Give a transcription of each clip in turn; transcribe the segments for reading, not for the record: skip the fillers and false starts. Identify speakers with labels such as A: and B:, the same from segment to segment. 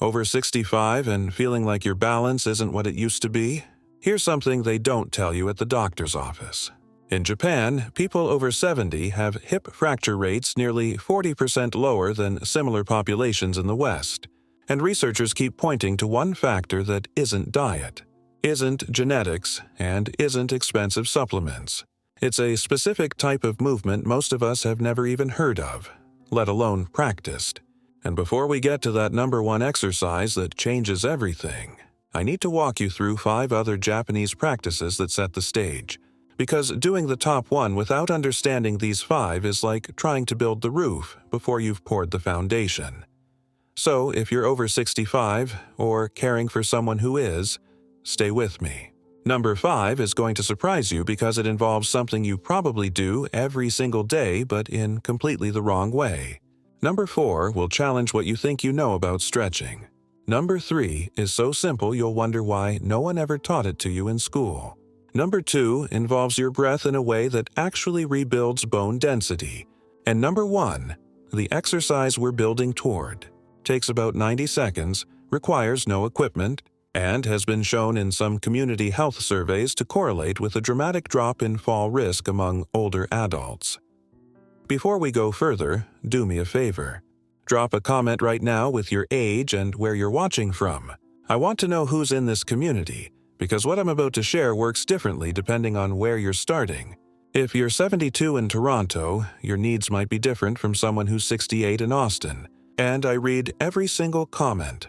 A: Over 65 and feeling like your balance isn't what it used to be? Here's something they don't tell you at the doctor's office. In Japan, people over 70 have hip fracture rates nearly 40% lower than similar populations in the West. And researchers keep pointing to one factor that isn't diet, isn't genetics, and isn't expensive supplements. It's a specific type of movement most of us have never even heard of, let alone practiced. And before we get to that number one exercise that changes everything, I need to walk you through 5 other Japanese practices that set the stage. Because doing the top one without understanding these 5 is like trying to build the roof before you've poured the foundation. So if you're over 65 or caring for someone who is, stay with me. Number 5 is going to surprise you because it involves something you probably do every single day but in completely the wrong way. Number 4 will challenge what you think you know about stretching. Number 3 is so simple you'll wonder why no one ever taught it to you in school. Number 2 involves your breath in a way that actually rebuilds bone density. And number 1, the exercise we're building toward, takes about 90 seconds, requires no equipment, and has been shown in some community health surveys to correlate with a dramatic drop in fall risk among older adults. Before we go further, do me a favor. Drop a comment right now with your age and where you're watching from. I want to know who's in this community, because what I'm about to share works differently depending on where you're starting. If you're 72 in Toronto, your needs might be different from someone who's 68 in Austin, and I read every single comment.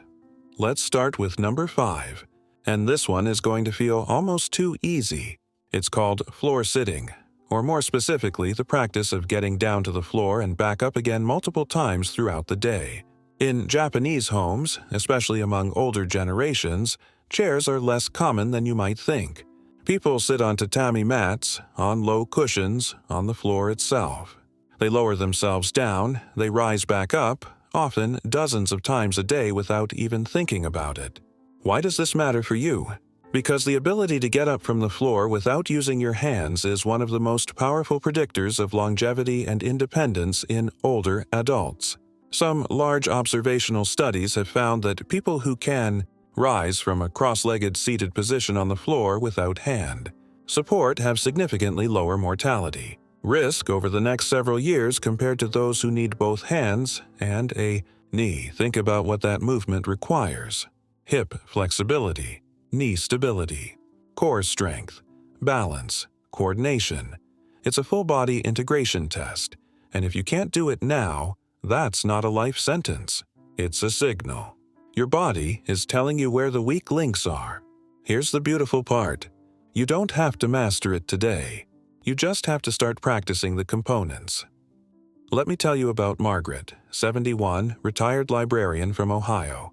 A: Let's start with number 5, and this one is going to feel almost too easy. It's called floor sitting, or more specifically, the practice of getting down to the floor and back up again multiple times throughout the day. In Japanese homes, especially among older generations, chairs are less common than you might think. People sit on tatami mats, on low cushions, on the floor itself. They lower themselves down, they rise back up, often dozens of times a day without even thinking about it. Why does this matter for you? Because the ability to get up from the floor without using your hands is one of the most powerful predictors of longevity and independence in older adults. Some large observational studies have found that people who can rise from a cross-legged seated position on the floor without hand support have significantly lower mortality risk over the next several years compared to those who need both hands and a knee. Think about what that movement requires. Hip flexibility, knee stability, core strength, balance, coordination. It's a full-body integration test, and if you can't do it now, that's not a life sentence. It's a signal. Your body is telling you where the weak links are. Here's the beautiful part. You don't have to master it today. You just have to start practicing the components. Let me tell you about Margaret, 71, retired librarian from Ohio.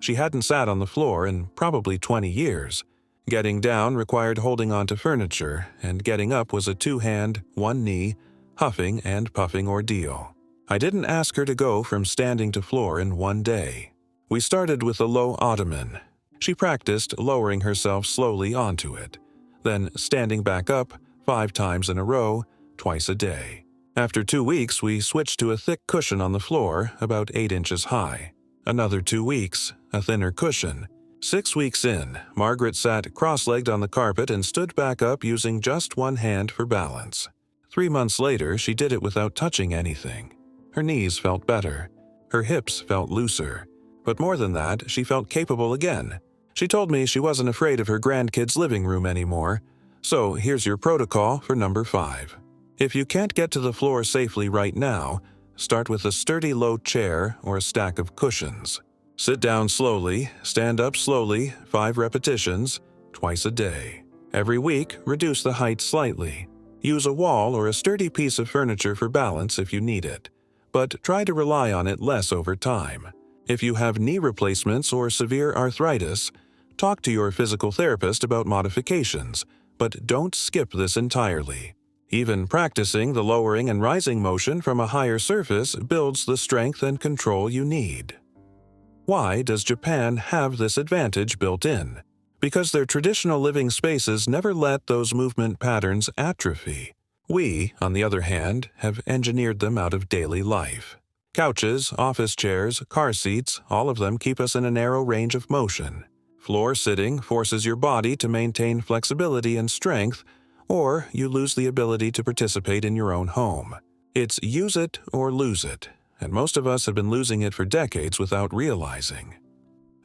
A: She hadn't sat on the floor in probably 20 years. Getting down required holding onto furniture, and getting up was a 2-hand, 1-knee, huffing and puffing ordeal. I didn't ask her to go from standing to floor in one day. We started with a low ottoman. She practiced lowering herself slowly onto it, then standing back up 5 times in a row, twice a day. After 2 weeks, we switched to a thick cushion on the floor, about 8 inches high. Another 2 weeks, a thinner cushion. 6 weeks in, Margaret sat cross-legged on the carpet and stood back up using just one hand for balance. 3 months later, she did it without touching anything. Her knees felt better. Her hips felt looser. But more than that, she felt capable again. She told me she wasn't afraid of her grandkids' living room anymore. So here's your protocol for number 5. If you can't get to the floor safely right now, start with a sturdy low chair or a stack of cushions. Sit down slowly, stand up slowly, 5 repetitions, twice a day. Every week, reduce the height slightly. Use a wall or a sturdy piece of furniture for balance if you need it, but try to rely on it less over time. If you have knee replacements or severe arthritis, talk to your physical therapist about modifications, but don't skip this entirely. Even practicing the lowering and rising motion from a higher surface builds the strength and control you need. Why does Japan have this advantage built in? Because their traditional living spaces never let those movement patterns atrophy. We, on the other hand, have engineered them out of daily life. Couches, office chairs, car seats, all of them keep us in a narrow range of motion. Floor sitting forces your body to maintain flexibility and strength, or you lose the ability to participate in your own home. It's use it or lose it, and most of us have been losing it for decades without realizing.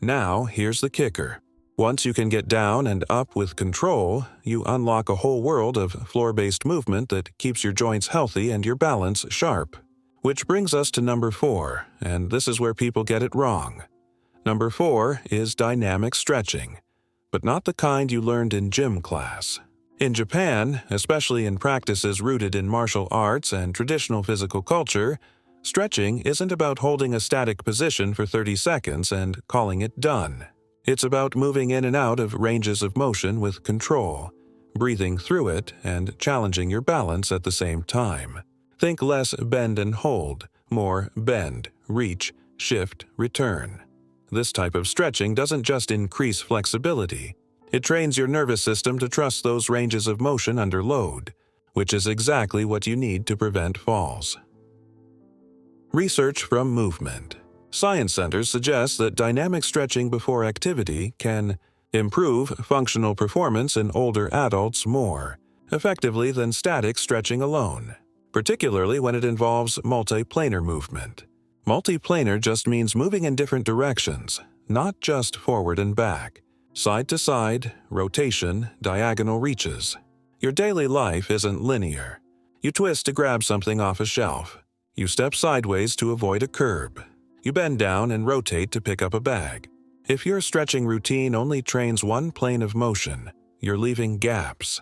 A: Now, here's the kicker. Once you can get down and up with control, you unlock a whole world of floor-based movement that keeps your joints healthy and your balance sharp. Which brings us to number 4, and this is where people get it wrong. Number 4 is dynamic stretching, but not the kind you learned in gym class. In Japan, especially in practices rooted in martial arts and traditional physical culture, stretching isn't about holding a static position for 30 seconds and calling it done. It's about moving in and out of ranges of motion with control, breathing through it, and challenging your balance at the same time. Think less bend and hold, more bend, reach, shift, return. This type of stretching doesn't just increase flexibility. It trains your nervous system to trust those ranges of motion under load, which is exactly what you need to prevent falls. Research from movement. Science centers suggest that dynamic stretching before activity can improve functional performance in older adults more effectively than static stretching alone, particularly when it involves multiplanar movement. Multiplanar just means moving in different directions, not just forward and back. Side to side, rotation, diagonal reaches. Your daily life isn't linear. You twist to grab something off a shelf. You step sideways to avoid a curb. You bend down and rotate to pick up a bag. If your stretching routine only trains one plane of motion, you're leaving gaps.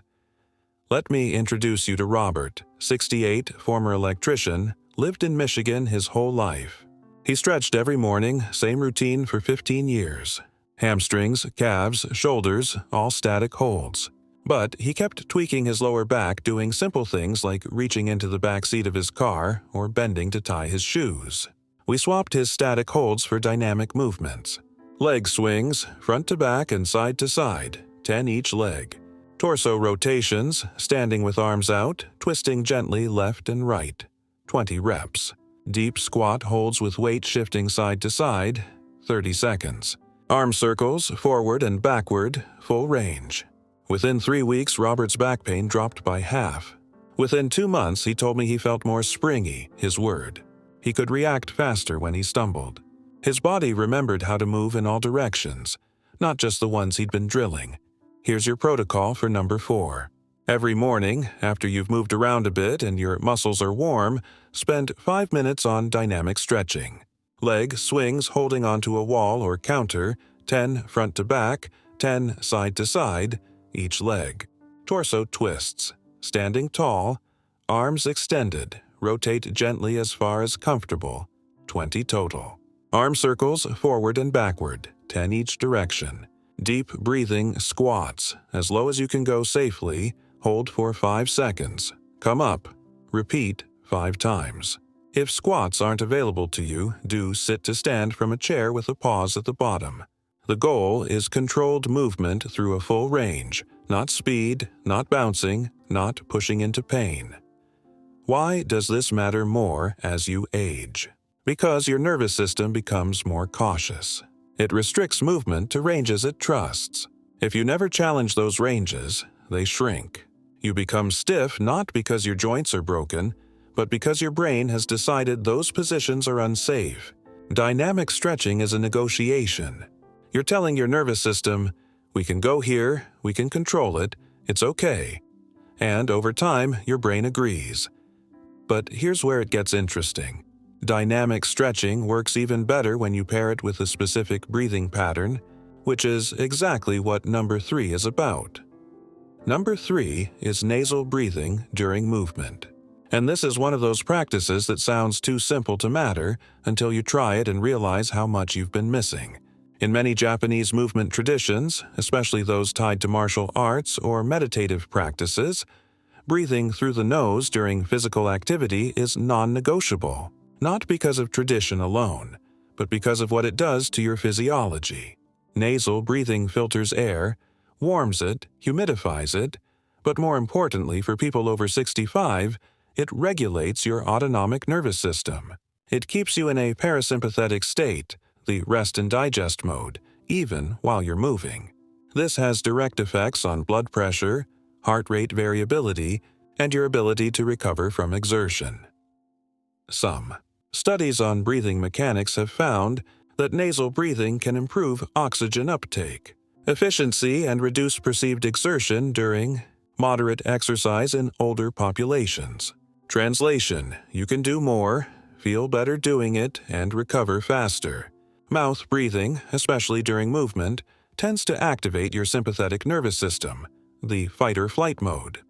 A: Let me introduce you to Robert, 68, former electrician, lived in Michigan his whole life. He stretched every morning, same routine for 15 years. Hamstrings, calves, shoulders, all static holds. But he kept tweaking his lower back, doing simple things like reaching into the back seat of his car or bending to tie his shoes. We swapped his static holds for dynamic movements. Leg swings, front to back and side to side, 10 each leg. Torso rotations, standing with arms out, twisting gently left and right, 20 reps. Deep squat holds with weight shifting side to side, 30 seconds. Arm circles, forward and backward, full range. Within 3 weeks, Robert's back pain dropped by half. Within 2 months, he told me he felt more springy, his word. He could react faster when he stumbled. His body remembered how to move in all directions, not just the ones he'd been drilling. Here's your protocol for number 4. Every morning, after you've moved around a bit and your muscles are warm, spend 5 minutes on dynamic stretching. Leg swings holding onto a wall or counter, 10 front to back, 10 side to side, each leg. Torso twists, standing tall, arms extended, rotate gently as far as comfortable, 20 total. Arm circles forward and backward, 10 each direction. Deep breathing squats, as low as you can go safely, hold for 5 seconds. Come up, repeat 5 times. If squats aren't available to you, do sit to stand from a chair with a pause at the bottom. The goal is controlled movement through a full range, not speed, not bouncing, not pushing into pain. Why does this matter more as you age? Because your nervous system becomes more cautious. It restricts movement to ranges it trusts. If you never challenge those ranges, they shrink. You become stiff not because your joints are broken, but because your brain has decided those positions are unsafe. Dynamic stretching is a negotiation. You're telling your nervous system, we can go here, we can control it, it's okay. And over time, your brain agrees. But here's where it gets interesting. Dynamic stretching works even better when you pair it with a specific breathing pattern, which is exactly what number 3 is about. Number 3 is nasal breathing during movement. And this is one of those practices that sounds too simple to matter until you try it and realize how much you've been missing. In many Japanese movement traditions, especially those tied to martial arts or meditative practices, breathing through the nose during physical activity is non-negotiable. Not because of tradition alone, but because of what it does to your physiology. Nasal breathing filters air, warms it, humidifies it, but more importantly for people over 65, it regulates your autonomic nervous system. It keeps you in a parasympathetic state, the rest and digest mode, even while you're moving. This has direct effects on blood pressure, heart rate variability, and your ability to recover from exertion. Some studies on breathing mechanics have found that nasal breathing can improve oxygen uptake, efficiency, and reduce perceived exertion during moderate exercise in older populations. Translation: you can do more, feel better doing it, and recover faster. Mouth breathing, especially during movement, tends to activate your sympathetic nervous system, the fight-or-flight mode.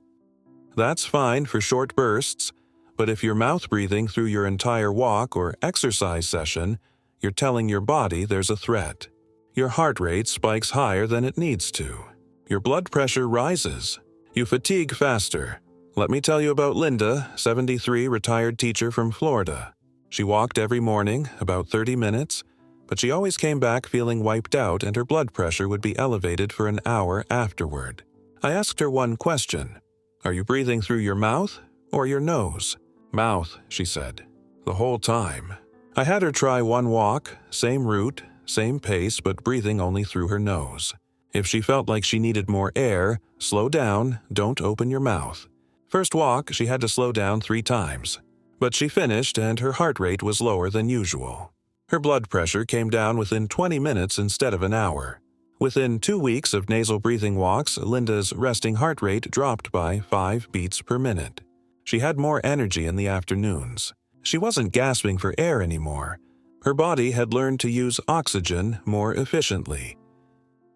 A: That's fine for short bursts, but if you're mouth breathing through your entire walk or exercise session, you're telling your body there's a threat. Your heart rate spikes higher than it needs to. Your blood pressure rises. You fatigue faster. Let me tell you about Linda, 73, retired teacher from Florida. She walked every morning, about 30 minutes, but she always came back feeling wiped out and her blood pressure would be elevated for an hour afterward. I asked her one question: "Are you breathing through your mouth or your nose?" "Mouth," she said, the whole time. I had her try one walk, same route, same pace, but breathing only through her nose. If she felt like she needed more air, slow down, don't open your mouth. First walk, she had to slow down 3 times. But she finished and her heart rate was lower than usual. Her blood pressure came down within 20 minutes instead of an hour. Within 2 weeks of nasal breathing walks, Linda's resting heart rate dropped by 5 beats per minute. She had more energy in the afternoons. She wasn't gasping for air anymore. Her body had learned to use oxygen more efficiently.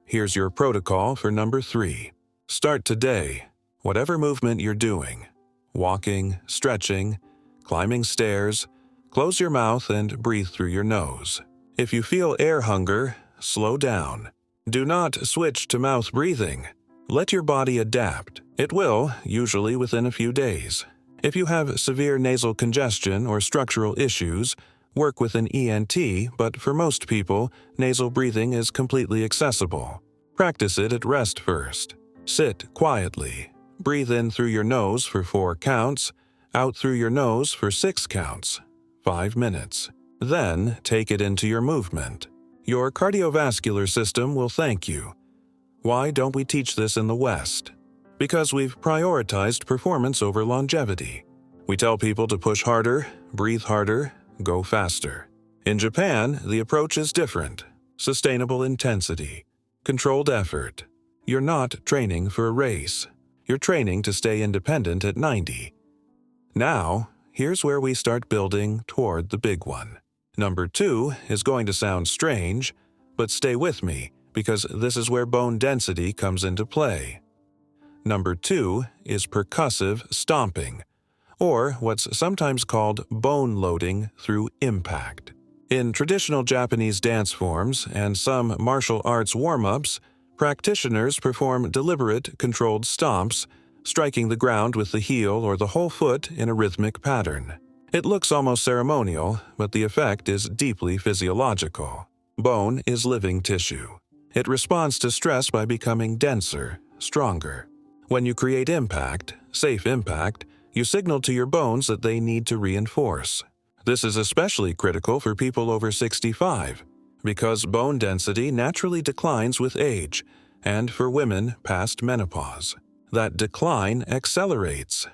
A: Here's your protocol for number 3. Start today. Whatever movement you're doing, walking, stretching, climbing stairs, close your mouth and breathe through your nose. If you feel air hunger, slow down. Do not switch to mouth breathing. Let your body adapt. It will, usually within a few days. If you have severe nasal congestion or structural issues, work with an ENT, but for most people, nasal breathing is completely accessible. Practice it at rest first. Sit quietly. Breathe in through your nose for 4 counts, out through your nose for 6 counts, 5 minutes. Then take it into your movement. Your cardiovascular system will thank you. Why don't we teach this in the West? Because we've prioritized performance over longevity. We tell people to push harder, breathe harder, go faster. In Japan, the approach is different. Sustainable intensity, controlled effort. You're not training for a race. You're training to stay independent at 90. Now, here's where we start building toward the big one. Number 2 is going to sound strange, but stay with me because this is where bone density comes into play. Number 2 is percussive stomping, or what's sometimes called bone loading through impact. In traditional Japanese dance forms and some martial arts warm-ups, practitioners perform deliberate, controlled stomps, striking the ground with the heel or the whole foot in a rhythmic pattern. It looks almost ceremonial, but the effect is deeply physiological. Bone is living tissue. It responds to stress by becoming denser, stronger. When you create impact, safe impact, you signal to your bones that they need to reinforce. This is especially critical for people over 65, because bone density naturally declines with age, and for women past menopause. That decline accelerates.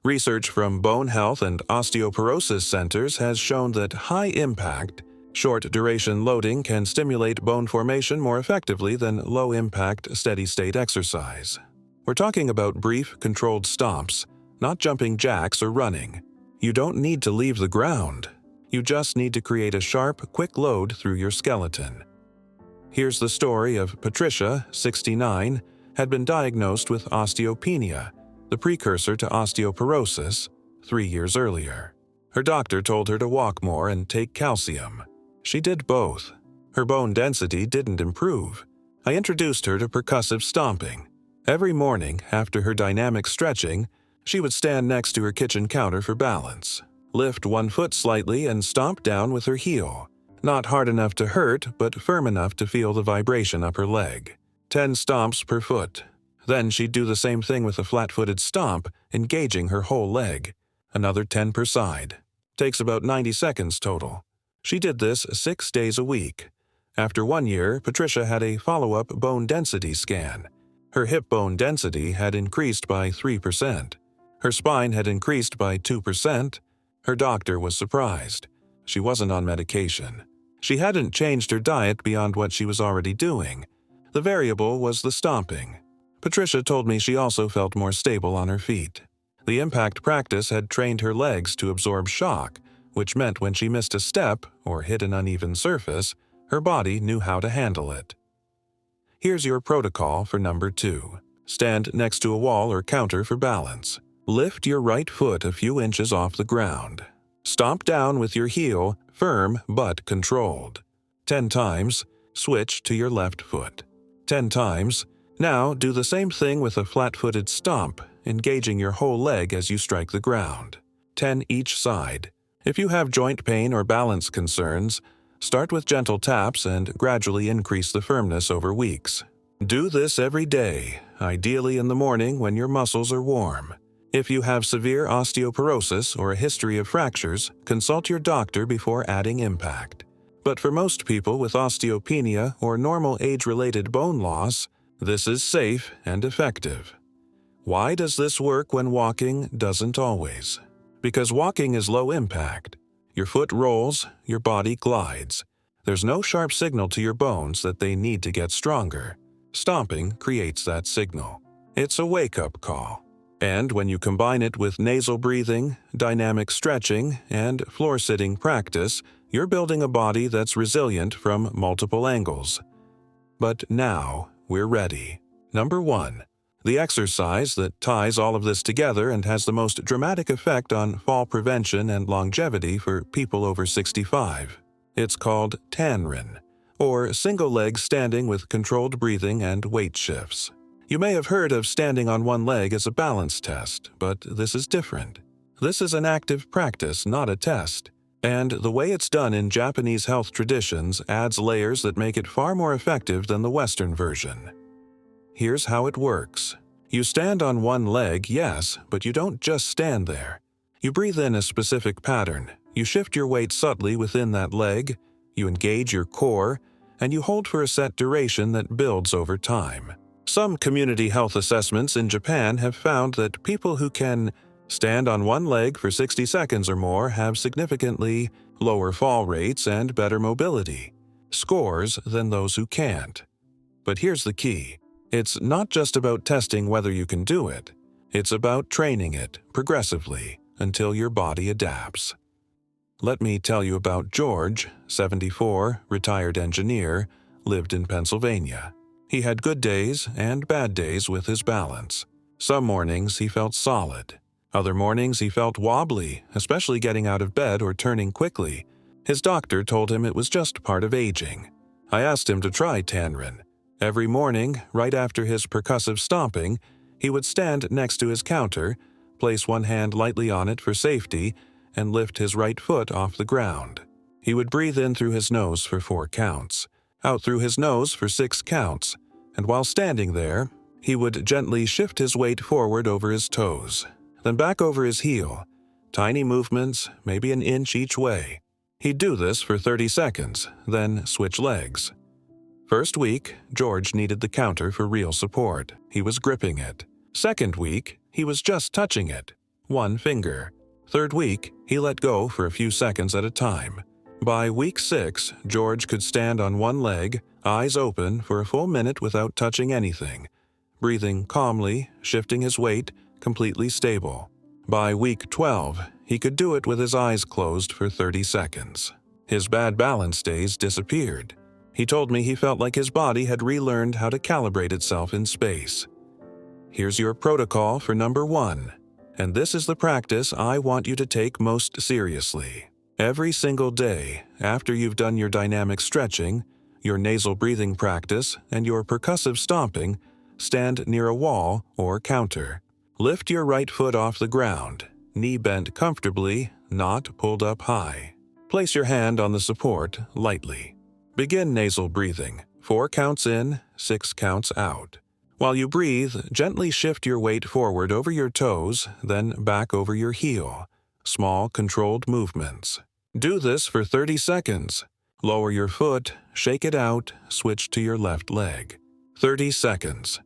A: Research from bone health and osteoporosis centers has shown that high-impact, short-duration loading can stimulate bone formation more effectively than low-impact, steady-state exercise. We're talking about brief, controlled stomps, not jumping jacks or running. You don't need to leave the ground. You just need to create a sharp, quick load through your skeleton. Here's the story of Patricia, 69, had been diagnosed with osteopenia, the precursor to osteoporosis, 3 years earlier. Her doctor told her to walk more and take calcium. She did both. Her bone density didn't improve. I introduced her to percussive stomping. Every morning, after her dynamic stretching, she would stand next to her kitchen counter for balance, lift one foot slightly and stomp down with her heel. Not hard enough to hurt, but firm enough to feel the vibration up her leg. 10 stomps per foot. Then she'd do the same thing with a flat-footed stomp, engaging her whole leg. Another 10 per side. Takes about 90 seconds total. She did this 6 days a week. After 1 year, Patricia had a follow-up bone density scan. Her hip bone density had increased by 3%. Her spine had increased by 2%. Her doctor was surprised. She wasn't on medication. She hadn't changed her diet beyond what she was already doing. The variable was the stomping. Patricia told me she also felt more stable on her feet. The impact practice had trained her legs to absorb shock, which meant when she missed a step or hit an uneven surface, her body knew how to handle it. Here's your protocol for number 2. Stand next to a wall or counter for balance. Lift your right foot a few inches off the ground. Stomp down with your heel, firm but controlled. 10 times, switch to your left foot. 10 times. Now do the same thing with a flat-footed stomp, engaging your whole leg as you strike the ground. 10 each side. If you have joint pain or balance concerns, start with gentle taps and gradually increase the firmness over weeks. Do this every day, ideally in the morning when your muscles are warm. If you have severe osteoporosis or a history of fractures, consult your doctor before adding impact. But for most people with osteopenia or normal age-related bone loss, this is safe and effective. Why does this work when walking doesn't always? Because walking is low impact. Your foot rolls, your body glides. There's no sharp signal to your bones that they need to get stronger. Stomping creates that signal. It's a wake-up call. And when you combine it with nasal breathing, dynamic stretching, and floor-sitting practice, you're building a body that's resilient from multiple angles. But now, we're ready. Number 1. The exercise that ties all of this together and has the most dramatic effect on fall prevention and longevity for people over 65. It's called Tanrin, or single leg standing with controlled breathing and weight shifts. You may have heard of standing on one leg as a balance test, but this is different. This is an active practice, not a test. And the way it's done in Japanese health traditions adds layers that make it far more effective than the Western version. Here's how it works. You stand on one leg, yes, but you don't just stand there. You breathe in a specific pattern, you shift your weight subtly within that leg, you engage your core, and you hold for a set duration that builds over time. Some community health assessments in Japan have found that people who can stand on one leg for 60 seconds or more have significantly lower fall rates and better mobility scores than those who can't. But here's the key. It's not just about testing whether you can do it. It's about training it progressively until your body adapts. Let me tell you about George, 74, retired engineer, lived in Pennsylvania. He had good days and bad days with his balance. Some mornings he felt solid. Other mornings he felt wobbly, especially getting out of bed or turning quickly. His doctor told him it was just part of aging. I asked him to try Tanrin. Every morning, right after his percussive stomping, he would stand next to his counter, place one hand lightly on it for safety, and lift his right foot off the ground. He would breathe in through his nose for 4 counts, out through his nose for 6 counts, and while standing there, he would gently shift his weight forward over his toes, then back over his heel. Tiny movements, maybe an inch each way. He'd do this for 30 seconds, then switch legs. First week, George needed the counter for real support. He was gripping it. Second week, he was just touching it, 1 finger. Third week, he let go for a few seconds at a time. By week 6, George could stand on one leg, eyes open, for a full minute without touching anything, breathing calmly, shifting his weight, completely stable. By week 12, he could do it with his eyes closed for 30 seconds. His bad balance days disappeared. He told me he felt like his body had relearned how to calibrate itself in space. Here's your protocol for number 1, and this is the practice I want you to take most seriously. Every single day, after you've done your dynamic stretching, your nasal breathing practice, and your percussive stomping, stand near a wall or counter. Lift your right foot off the ground, knee bent comfortably, not pulled up high. Place your hand on the support lightly. Begin nasal breathing, 4 counts in, 6 counts out. While you breathe, gently shift your weight forward over your toes, then back over your heel. small, controlled movements. Do this for 30 seconds. Lower your foot, shake it out, switch to your left leg. 30 seconds.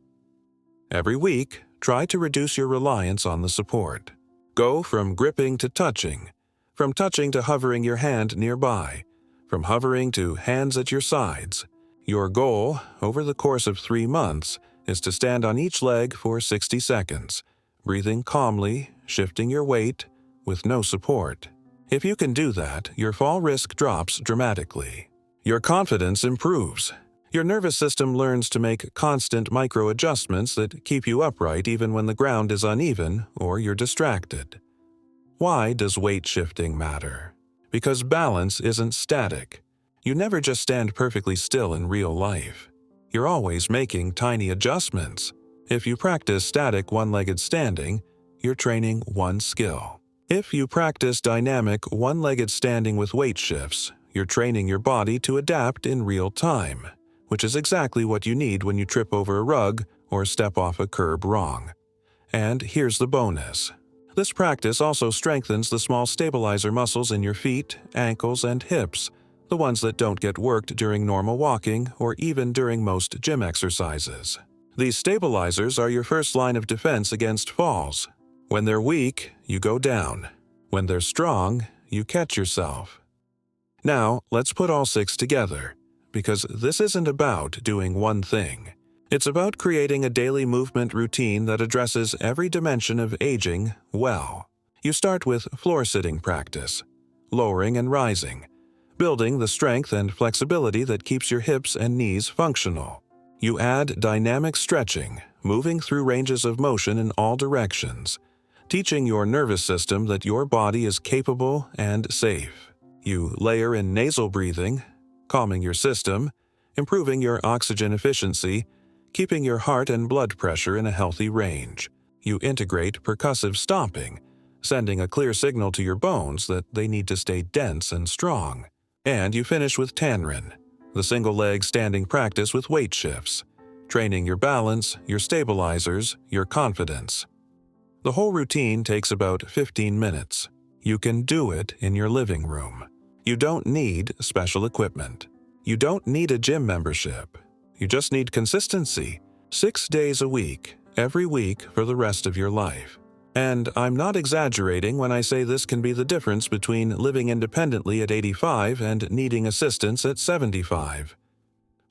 A: Every week, try to reduce your reliance on the support. Go from gripping to touching, from touching to hovering your hand nearby, from hovering to hands at your sides. Your goal, over the course of 3 months, is to stand on each leg for 60 seconds, breathing calmly, shifting your weight, with no support. If you can do that, your fall risk drops dramatically. Your confidence improves. Your nervous system learns to make constant micro-adjustments that keep you upright even when the ground is uneven or you're distracted. Why does weight shifting matter? Because balance isn't static. You never just stand perfectly still in real life. You're always making tiny adjustments. If you practice static one-legged standing, you're training one skill. If you practice dynamic one-legged standing with weight shifts, you're training your body to adapt in real time, which is exactly what you need when you trip over a rug or step off a curb wrong. And here's the bonus. This practice also strengthens the small stabilizer muscles in your feet, ankles, and hips, the ones that don't get worked during normal walking or even during most gym exercises. These stabilizers are your first line of defense against falls. When they're weak, you go down. When they're strong, you catch yourself. Now, let's put all 6 together, because this isn't about doing one thing. It's about creating a daily movement routine that addresses every dimension of aging well. You start with floor-sitting practice, lowering and rising, building the strength and flexibility that keeps your hips and knees functional. You add dynamic stretching, moving through ranges of motion in all directions, teaching your nervous system that your body is capable and safe. You layer in nasal breathing, calming your system, improving your oxygen efficiency, keeping your heart and blood pressure in a healthy range. You integrate percussive stomping, sending a clear signal to your bones that they need to stay dense and strong. And you finish with Tanrin, the single-leg standing practice with weight shifts, training your balance, your stabilizers, your confidence. The whole routine takes about 15 minutes. You can do it in your living room. You don't need special equipment. You don't need a gym membership. You just need consistency, 6 days a week, every week for the rest of your life. And I'm not exaggerating when I say this can be the difference between living independently at 85 and needing assistance at 75.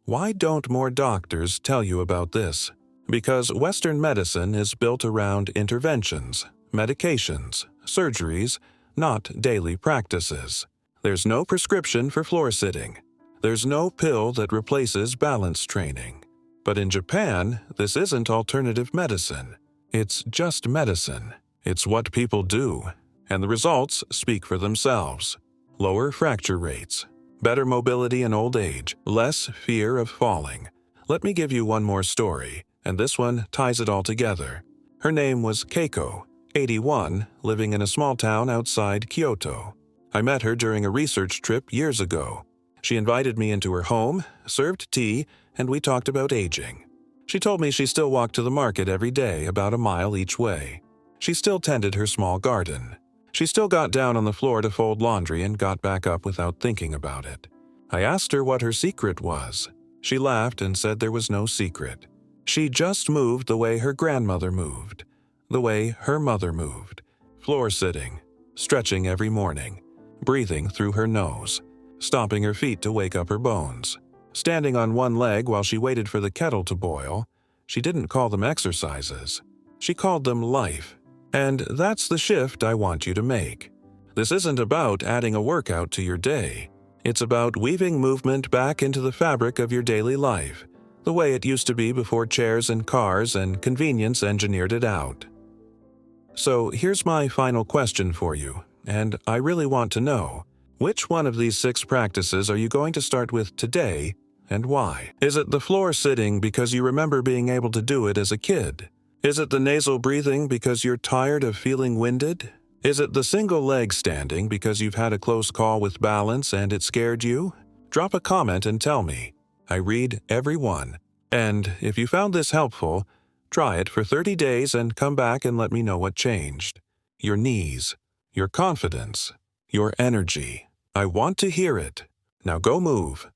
A: Why don't more doctors tell you about this? Because Western medicine is built around interventions, medications, surgeries, not daily practices. There's no prescription for floor sitting. There's no pill that replaces balance training. But in Japan, this isn't alternative medicine. It's just medicine. It's what people do. And the results speak for themselves. Lower fracture rates, better mobility in old age, less fear of falling. Let me give you one more story, and this one ties it all together. Her name was Keiko, 81, living in a small town outside Kyoto. I met her during a research trip years ago. She invited me into her home, served tea, and we talked about aging. She told me she still walked to the market every day, about a mile each way. She still tended her small garden. She still got down on the floor to fold laundry and got back up without thinking about it. I asked her what her secret was. She laughed and said there was no secret. She just moved the way her grandmother moved, the way her mother moved, floor sitting, stretching every morning, breathing through her nose, stomping her feet to wake up her bones. Standing on one leg while she waited for the kettle to boil, she didn't call them exercises. She called them life. And that's the shift I want you to make. This isn't about adding a workout to your day. It's about weaving movement back into the fabric of your daily life, the way it used to be before chairs and cars and convenience engineered it out. So here's my final question for you, and I really want to know, which one of these 6 practices are you going to start with today, and why? Is it the floor sitting because you remember being able to do it as a kid? Is it the nasal breathing because you're tired of feeling winded? Is it the single leg standing because you've had a close call with balance and it scared you? Drop a comment and tell me. I read every one. And if you found this helpful, try it for 30 days and come back and let me know what changed. Your knees, your confidence, your energy. I want to hear it. Now go move.